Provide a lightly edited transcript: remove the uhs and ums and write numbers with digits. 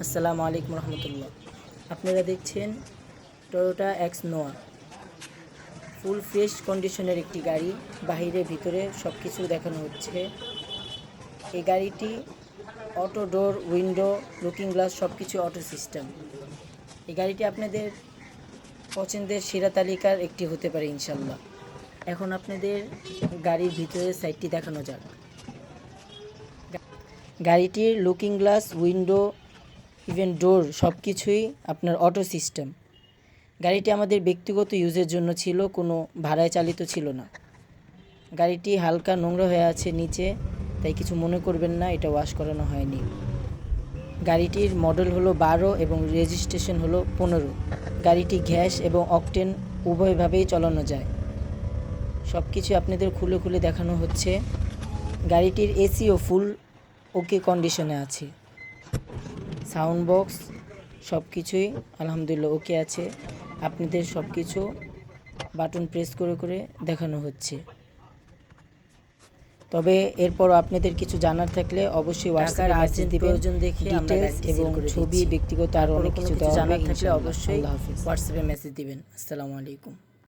আসসালামু আলাইকুম রহমতুল্লাহ। আপনারা দেখছেন টয়োটা এক্স নোয়া, ফুল ফ্রেশ কন্ডিশনের একটি গাড়ি। বাহিরে ভিতরে সব কিছু দেখানো হচ্ছে। এই গাড়িটি অটো ডোর, উইন্ডো, লুকিং গ্লাস সব কিছু অটো সিস্টেম। এই গাড়িটি আপনাদের পছন্দের সেরা তালিকার একটি হতে পারে ইনশাল্লাহ। এখন আপনাদের গাড়ির ভিতরের সাইডটি দেখানো যাক। গাড়িটির লুকিং গ্লাস, উইন্ডো, ইভেন ডোর সব কিছুই আপনার অটো সিস্টেম। গাড়িটি আমাদের ব্যক্তিগত ইউজের জন্য ছিল, কোনো ভাড়ায় চালিত ছিল না। গাড়িটি হালকা নোংরা হয়ে আছে নিচে, তাই কিছু মনে করবেন না, এটা ওয়াশ করানো হয়নি। গাড়িটির মডেল হলো 12 এবং রেজিস্ট্রেশন হলো 15। গাড়িটি গ্যাস এবং অকটেন উভয়ভাবেই চালানো যায়। সব কিছু আপনাদের খুলে খুলে দেখানো হচ্ছে। গাড়িটির এসিও ফুল ওকে কন্ডিশনে আছে। সাউন্ড বক্স সব কিছুই আলহামদুলিল্লাহ ওকে আছে। আপনাদের সব কিছু বাটন প্রেস করে করে দেখানো হচ্ছে। তবে এরপরও আপনাদের কিছু জানার থাকলে অবশ্যই হোয়াটসঅ্যাপে মেসেজ দিবেন। প্রয়োজন দেখে ডিটেইলস এবং ছবি, ব্যক্তিগত আরও অনেক কিছু জানার থাকলে অবশ্যই হোয়াটসঅ্যাপে মেসেজ দিবেন। আসসালামু আলাইকুম।